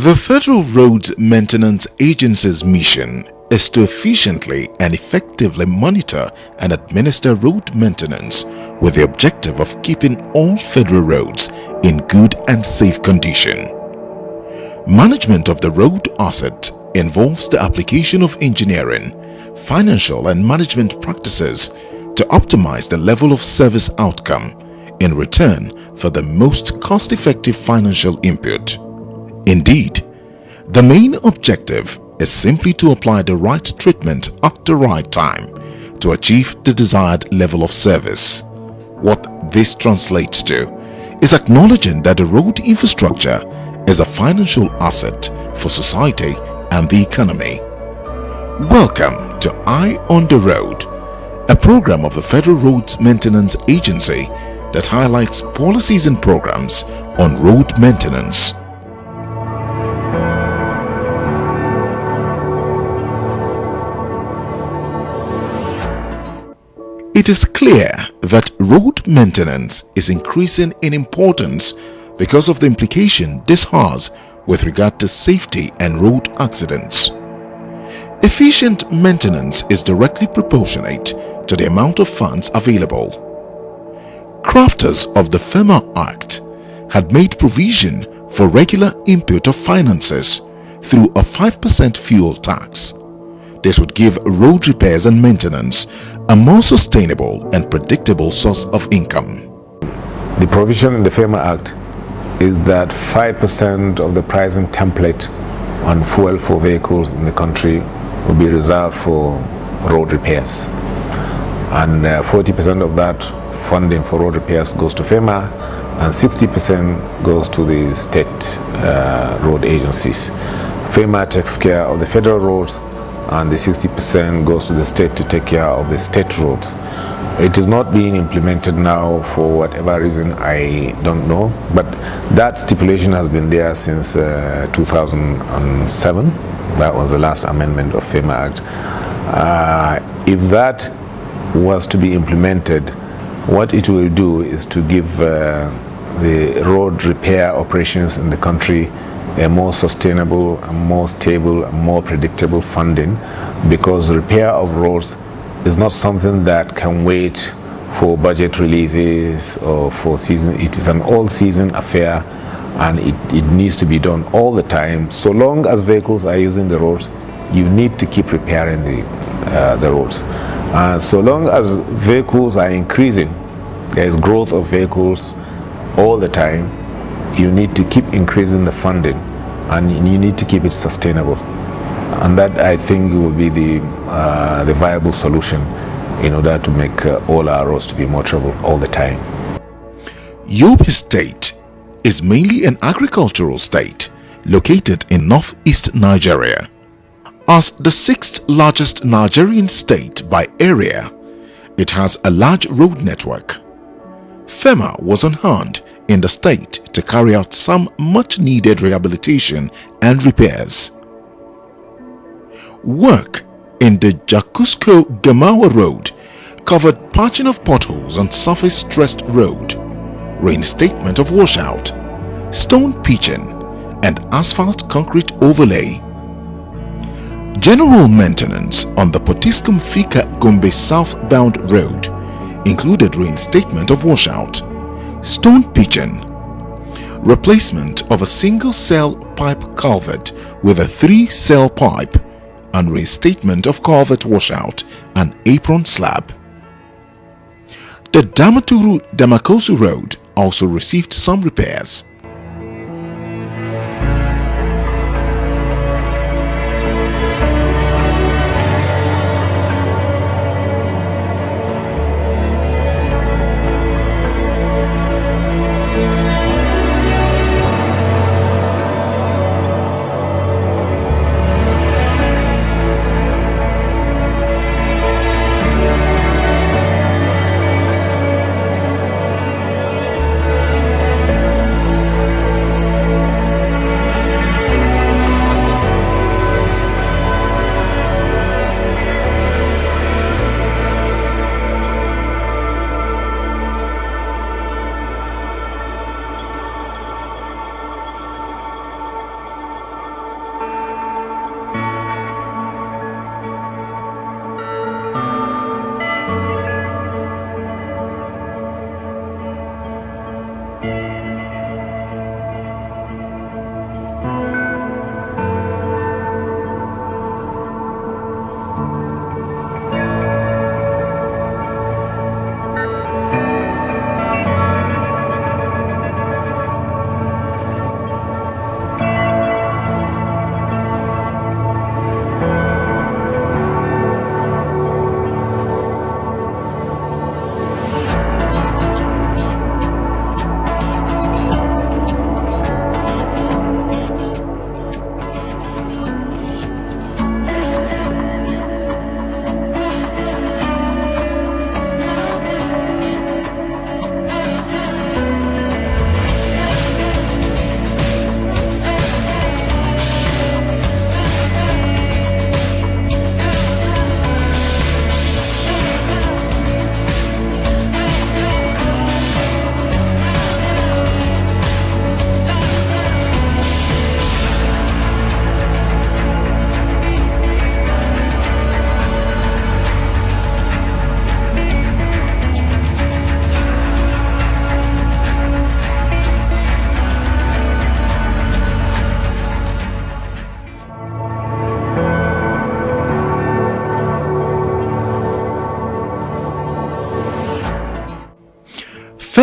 The Federal Roads Maintenance Agency's mission is to efficiently and effectively monitor and administer road maintenance with the objective of keeping all federal roads in good and safe condition. Management of the road asset involves the application of engineering, financial and management practices to optimize the level of service outcome in return for the most cost-effective financial input. Indeed, the main objective is simply to apply the right treatment at the right time to achieve the desired level of service. What this translates to is acknowledging that the road infrastructure is a financial asset for society and the economy. Welcome to Eye on the Road, a program of the Federal Roads Maintenance Agency that highlights policies and programs on road maintenance. It is clear that road maintenance is increasing in importance because of the implication this has with regard to safety and road accidents. Efficient maintenance is directly proportionate to the amount of funds available. Crafters of the FERMA Act had made provision for regular input of finances through a 5% fuel tax. This would give road repairs and maintenance a more sustainable and predictable source of income. The provision in the FERMA Act is that 5% of the pricing template on fuel for vehicles in the country will be reserved for road repairs. And 40% of that funding for road repairs goes to FERMA and 60% goes to the state road agencies. FERMA takes care of the federal roads and the 60% goes to the state to take care of the state roads. It is not being implemented now for whatever reason, I don't know, but that stipulation has been there since 2007. That was the last amendment of FERMA Act. If that was to be implemented, what it will do is to give the road repair operations in the country a more sustainable, a more stable, a more predictable funding, because repair of roads is not something that can wait for budget releases or for season. It is an all-season affair and it needs to be done all the time. So long as vehicles are using the roads, you need to keep repairing the roads. So long as vehicles are increasing, there is growth of vehicles all the time, you need to keep increasing the funding and you need to keep it sustainable. And that, I think, will be the viable solution in order to make all our roads to be motorable all the time. Yobe State is mainly an agricultural state located in northeast Nigeria. As the sixth largest Nigerian state by area, it has a large road network. FERMA was on hand in the state to carry out some much-needed rehabilitation and repairs. Work in the Jakusko-Gemawa Road covered patching of potholes on surface-stressed road, reinstatement of washout, stone pitching, and asphalt concrete overlay. General maintenance on the Potiskum-Fika-Gombe southbound road included reinstatement of washout, stone pitching, replacement of a single-cell pipe culvert with a 3-cell pipe, and reinstatement of culvert washout and apron slab. The Damaturu-Damakosu Road also received some repairs.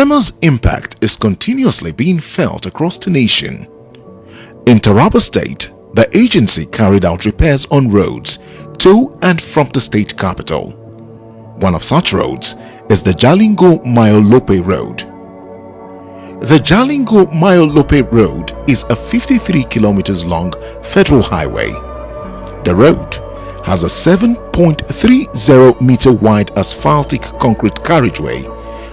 FERMA's impact is continuously being felt across the nation. In Taraba State, the agency carried out repairs on roads to and from the state capital. One of such roads is the Jalingo-Mayolope Road. The Jalingo-Mayolope Road is a 53 kilometers long federal highway. The road has a 7.30 meter wide asphaltic concrete carriageway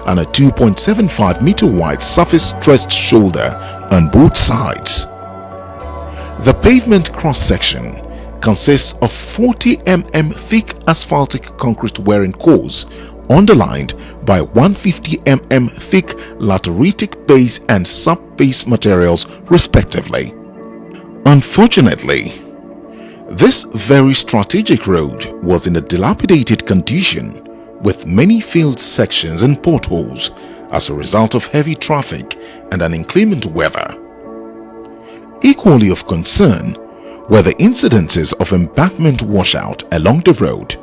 and a 2.75 meter wide surface stressed shoulder on both sides. The pavement cross-section consists of 40 mm thick asphaltic concrete wearing cores underlined by 150 mm thick lateritic base and sub-base materials respectively. Unfortunately, this very strategic road was in a dilapidated condition with many failed sections and potholes as a result of heavy traffic and an inclement weather. Equally of concern were the incidences of embankment washout along the road.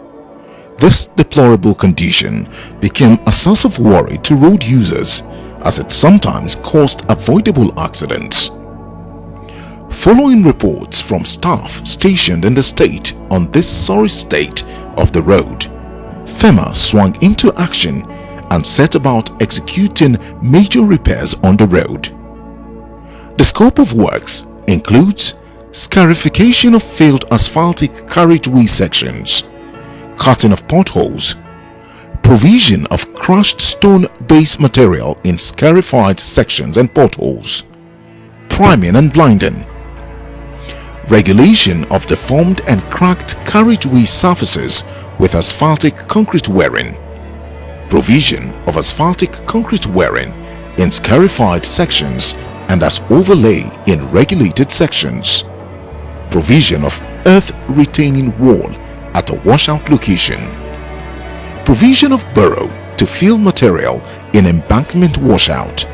This deplorable condition became a source of worry to road users as it sometimes caused avoidable accidents. Following reports from staff stationed in the state on this sorry state of the road, FERMA swung into action and set about executing major repairs on the road. The scope of works includes scarification of failed asphaltic carriageway sections, cutting of potholes, provision of crushed stone base material in scarified sections and potholes, priming and blinding, regulation of deformed and cracked carriageway surfaces with asphaltic concrete wearing, provision of asphaltic concrete wearing in scarified sections and as overlay in regulated sections, provision of earth retaining wall at a washout location, provision of burrow to fill material in embankment washout,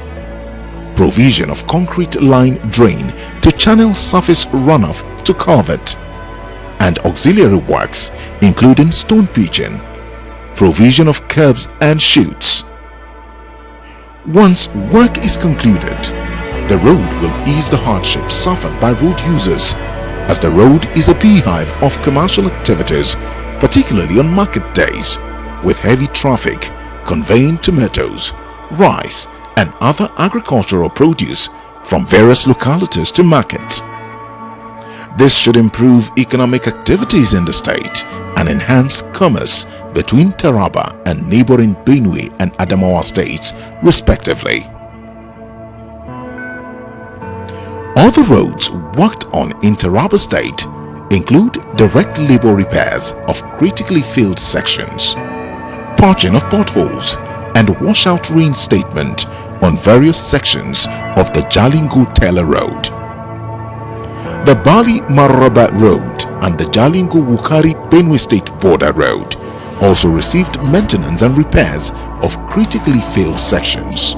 provision of concrete line drain to channel surface runoff to culvert, and auxiliary works including stone pitching, provision of curbs and chutes. Once work is concluded, the road will ease the hardship suffered by road users, as the road is a beehive of commercial activities, particularly on market days, with heavy traffic conveying tomatoes, rice and other agricultural produce from various localities to market. This should improve economic activities in the state and enhance commerce between Taraba and neighboring Benue and Adamawa states respectively. Other roads worked on in Taraba State include direct labor repairs of critically failed sections, patching of potholes, and washout reinstatement on various sections of the Jalingo-Tela Road. The Bali-Maraba Road and the Jalingo-Wukari-Benue State Border Road also received maintenance and repairs of critically failed sections.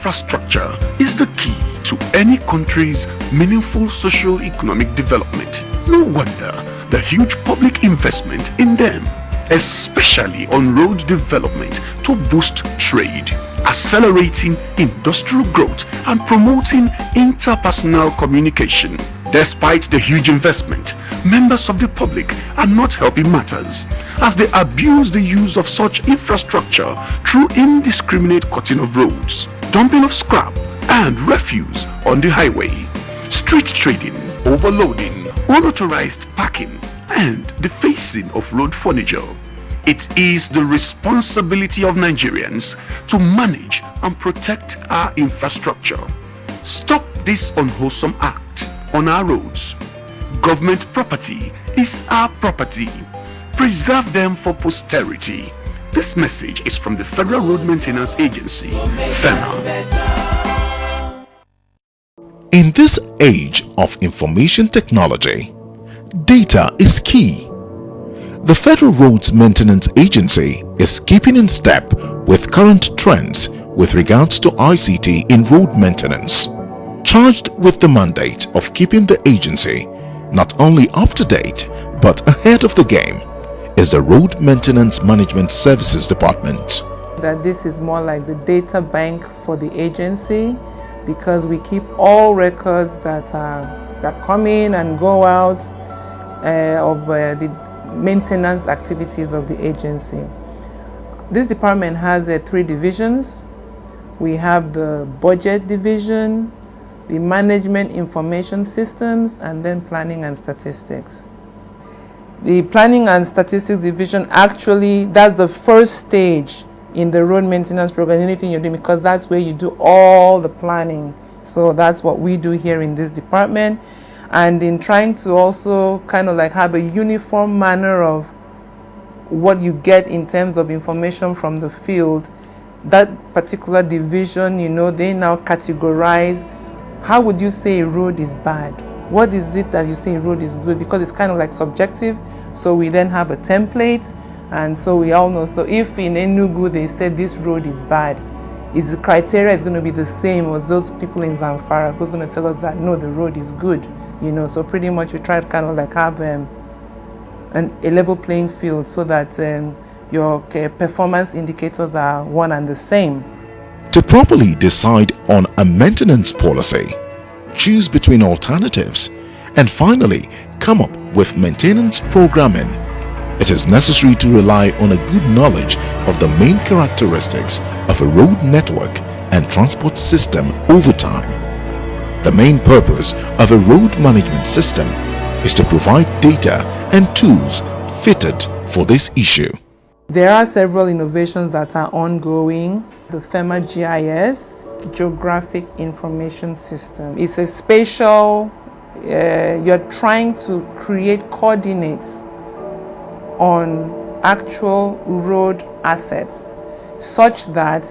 infrastructure is the key to any country's meaningful socio-economic development. No wonder the huge public investment in them, especially on road development to boost trade, accelerating industrial growth and promoting interpersonal communication. Despite the huge investment, members of the public are not helping matters as they abuse the use of such infrastructure through indiscriminate cutting of roads, dumping of scrap and refuse on the highway, street trading, overloading, unauthorized parking, and defacing of road furniture. It is the responsibility of Nigerians to manage and protect our infrastructure. Stop this unwholesome act on our roads. Government property is our property. Preserve them for posterity. This message is from the Federal Road Maintenance Agency, FERMA. In this age of information technology, data is key. The Federal Roads Maintenance Agency is keeping in step with current trends with regards to ICT in road maintenance. Charged with the mandate of keeping the agency not only up to date but ahead of the game is the Road Maintenance Management Services Department. That this is more like the data bank for the agency, because we keep all records that come in and go out of the maintenance activities of the agency. This department has 3 divisions. We have the budget division, the management information systems, and then planning and statistics. The planning and statistics division, actually, that's the first stage in the road maintenance program, anything you're doing, because that's where you do all the planning. So that's what we do here in this department. And in trying to also kind of like have a uniform manner of what you get in terms of information from the field, that particular division, you know, they now categorize how would you say a road is bad? What is it that you say a road is good? Because it's kind of like subjective. So we then have a template, and so we all know. So if in Enugu they said this road is bad, the criteria is going to be the same as those people in Zamfara who's going to tell us that no, the road is good. You know, so pretty much we try to kind of like have a level playing field so that your performance indicators are one and the same. To properly decide on a maintenance policy, choose between alternatives, and finally come up with maintenance programming, it is necessary to rely on a good knowledge of the main characteristics of a road network and transport system over time. The main purpose of a road management system is to provide data and tools fitted for this issue. There are several innovations that are ongoing. The FERMA GIS, Geographic Information System. It's a spatial, you're trying to create coordinates on actual road assets such that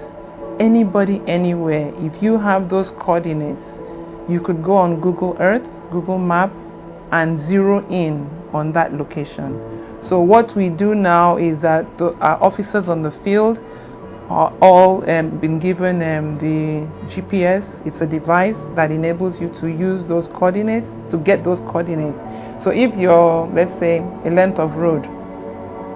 anybody, anywhere, if you have those coordinates, you could go on Google Earth, Google Map, and zero in on that location. So what we do now is that our officers on the field are all been given the GPS. It's a device that enables you to use those coordinates, to get those coordinates. So if you're, let's say, a length of road,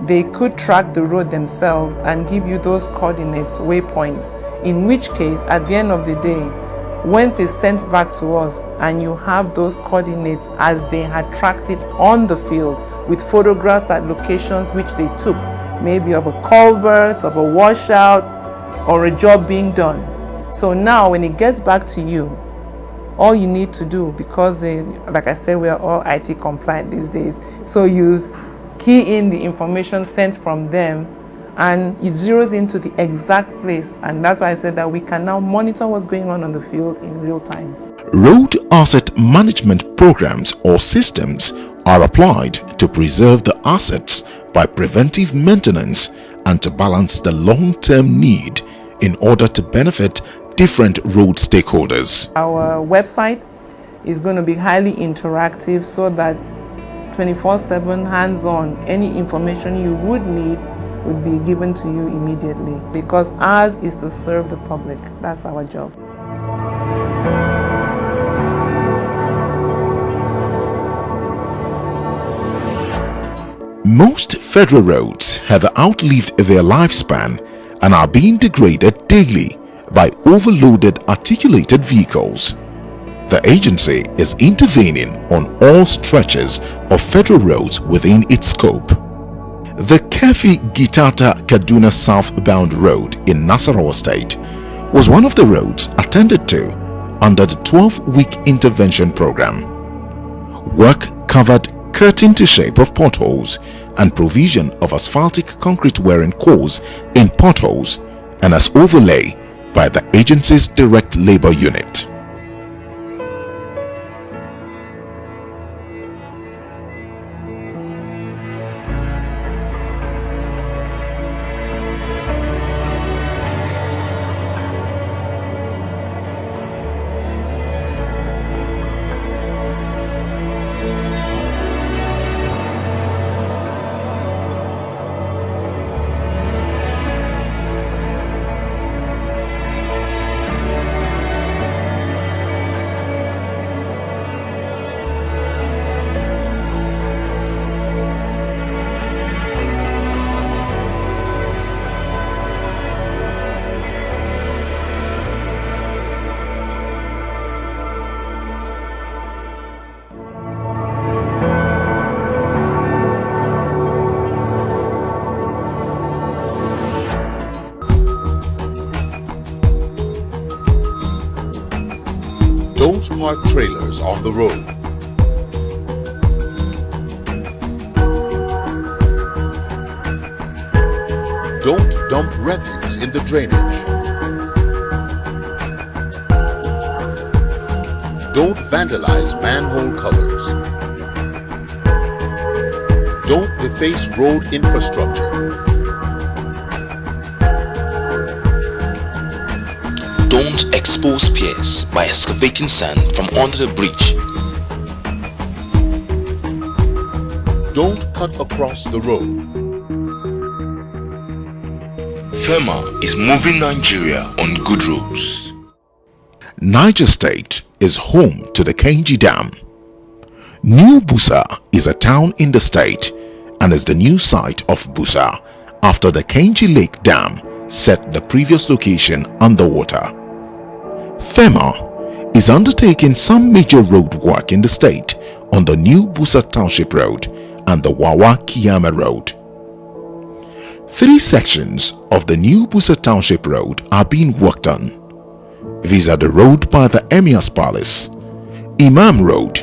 they could track the road themselves and give you those coordinates, waypoints, in which case, at the end of the day, once it's sent back to us and you have those coordinates as they had tracked it on the field with photographs at locations which they took, maybe of a culvert, of a washout, or a job being done. So now when it gets back to you, all you need to do, because like I said, we are all IT compliant these days, so you key in the information sent from them and it zeroes into the exact place, and that's why I said that we can now monitor what's going on the field in real time. Road asset management programs or systems are applied to preserve the assets by preventive maintenance and to balance the long-term need in order to benefit different road stakeholders. Our website is going to be highly interactive so that 24/7 hands-on, any information you would need would be given to you immediately, because ours is to serve the public. That's our job. Most federal roads have outlived their lifespan and are being degraded daily by overloaded articulated vehicles. The agency is intervening on all stretches of federal roads within its scope. The Kefi-Gitata-Kaduna southbound road in Nasarawa State was one of the roads attended to under the 12-week intervention program. Work covered curtain to shape of potholes and provision of asphaltic concrete wearing cores in potholes and as overlay by the agency's direct labor unit. Don't park trailers on the road. Don't dump refuse in the drainage. Don't vandalize manhole covers. Don't deface road infrastructure. Don't expose piers by excavating sand from under the bridge. Don't cut across the road. FERMA is moving Nigeria on good roads. Niger State is home to the Kainji Dam. New Busa is a town in the state and is the new site of Busa after the Kainji Lake Dam set the previous location underwater. FERMA is undertaking some major road work in the state on the new Busa Township Road and the Wawa-Kiyama Road. 3 sections of the new Busa Township Road are being worked on. These are the road by the Emir's Palace, Imam Road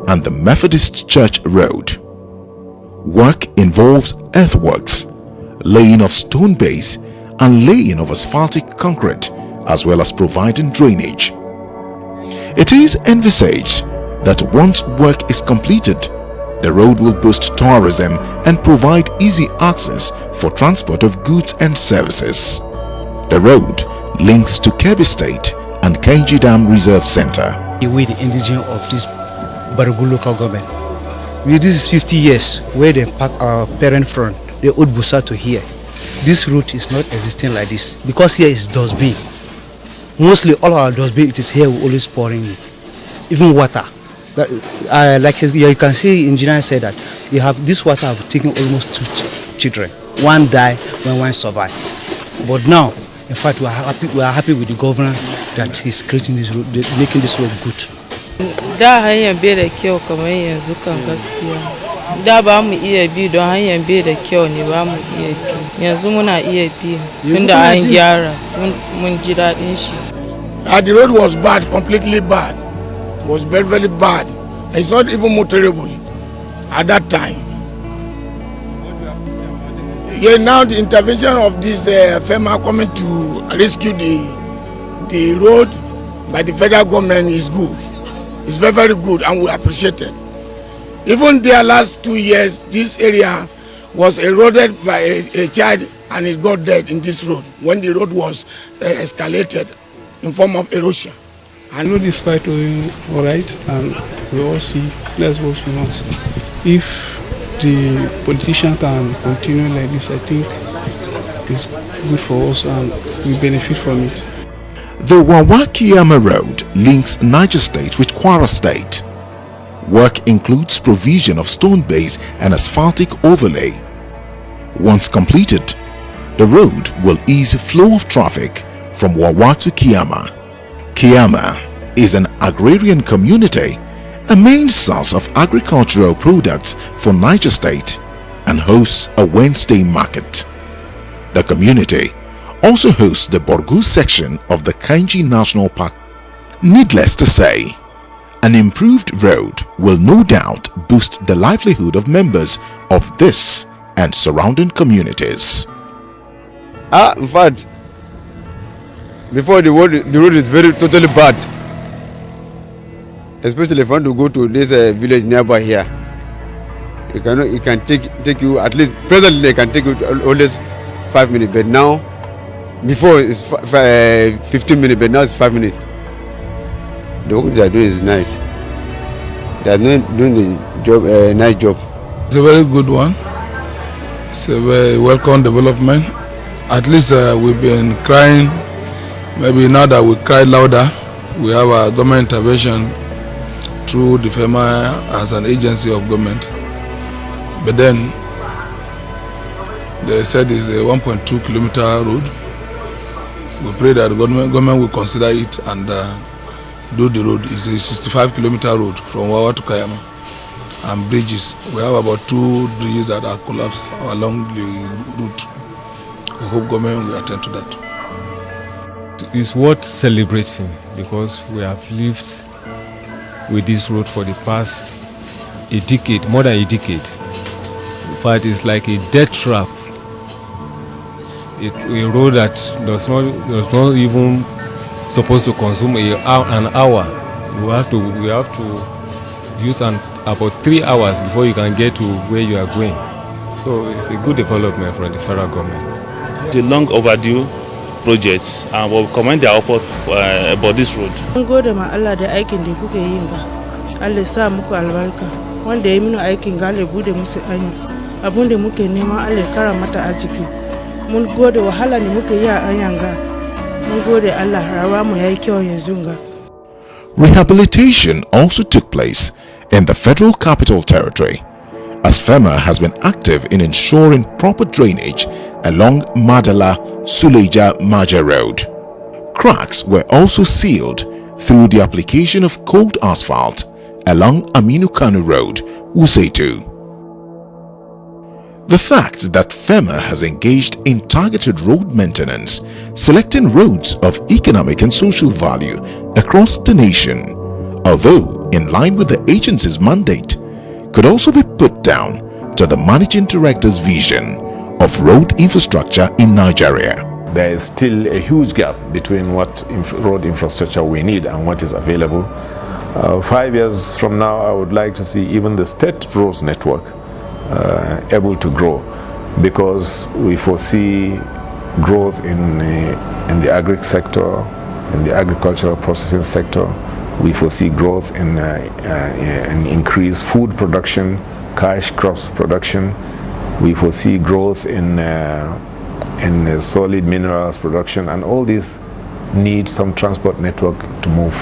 and the Methodist Church Road. Work involves earthworks, laying of stone base and laying of asphaltic concrete, as well as providing drainage. It is envisaged that once work is completed, the road will boost tourism and provide easy access for transport of goods and services. The road links to Kebbi State and Kainji Dam Reserve Center. We the indigenous of this Barugu local government. This is 50 years where they pack our parent from the old Busa to here. This route is not existing like this because here is dustbin. Mostly all our dustbin, it is here we always pouring even water. Like you can see, engineer said that you have this water have taken almost 2 children. One died when one survived. But now, in fact, we are happy with the governor that he's creating this road, making this road good. Da hanyar bai da kyau kamar yanzu kan gaskiya. Da ba mu iya bi don hanyar bai da kyau ne ba mu iya bi. Yanzu muna iya bi tunda an gyara, mun ji daɗin shi. The road was bad, completely bad. It was very, very bad. It's not even motorable at that time. Yeah, now the intervention of this FERMA coming to rescue the road by the federal government is good. It's very, very good and we appreciate it. Even the last 2 years, this area was eroded by a child and it got dead in this road when the road was escalated in form of erosion. And the road is quite alright and we all see, that's what we want. If the politician can continue like this, I think it's good for us and we benefit from it. The Wawa-Kiyama Road links Niger State with Kwara State. Work includes provision of stone base and asphaltic overlay. Once completed, the road will ease flow of traffic from Wawa to Kiyama. Kiyama is an agrarian community, a main source of agricultural products for Niger State, and hosts a Wednesday market. The community also hosts the Borgu section of the Kainji National Park. Needless to say, an improved road will no doubt boost the livelihood of members of this and surrounding communities. In fact, before the road is very totally bad. Especially if you want to go to this village nearby here. It can take you at least, presently it can take you always 5 minutes, but now, before it's 15 minutes, but now it's 5 minutes. The work they are doing is nice. They are doing the job, nice job. It's a very good one. It's a very welcome development. At least we've been crying. Maybe now that we cry louder, we have a government intervention through the FERMA as an agency of government. But then they said it's a 1.2 kilometer road. We pray that the government will consider it and do the road. It's a 65 kilometer road from Wawa to Kayama. And bridges. We have about 2 bridges that are collapsed along the route. We hope government will attend to that. It's worth celebrating because we have lived with this road for the past a decade, more than a decade. In fact, it's like a death trap. A road that does not even supposed to consume an hour. We have to use about 3 hours before you can get to where you are going. So it's a good development from the federal government. The long overdue projects and we'll commend their effort about this road. Mun gode ma Allah da aikin da kuke yin ga. Allah sa muku albarka. Wanda ya mino aikin ga Allah bude musu anya. Abun da muke nema Allah kara mata arziki. Mun gode wahala ne muke yi a anyan ga. Mun gode Allah rawa mu yayi kyau yanzu ga. Rehabilitation also took place in the Federal Capital Territory, as FERMA has been active in ensuring proper drainage along Madala-Suleja-Maja Road. Cracks were also sealed through the application of cold asphalt along Aminu Kanu Road, Usetu. The fact that FERMA has engaged in targeted road maintenance, selecting roads of economic and social value across the nation, although in line with the agency's mandate, could also be put down to the Managing Director's vision of road infrastructure in Nigeria. There is still a huge gap between what road infrastructure we need and what is available. 5 years from now, I would like to see even the state roads network able to grow, because we foresee growth in the agri sector, in the agricultural processing sector. We foresee growth in increased food production, cash crops production. We foresee growth in solid minerals production, and all these need some transport network to move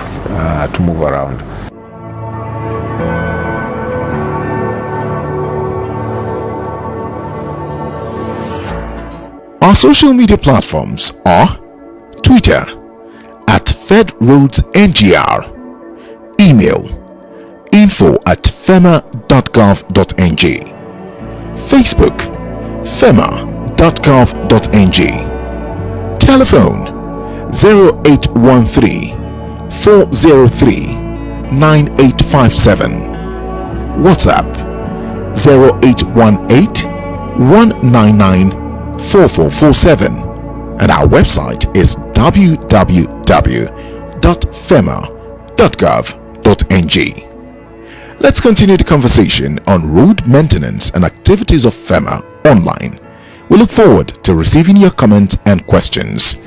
around. Our social media platforms are Twitter @FedRoadsNGR, email info@fema.gov.ng, Facebook fema.gov.ng, telephone 0813 403 9857, WhatsApp 0818 199 4447, and our website is www.fema.gov.ng. Let's continue the conversation on road maintenance and activities of FERMA online. We look forward to receiving your comments and questions.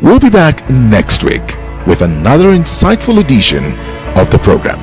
We'll be back next week with another insightful edition of the program.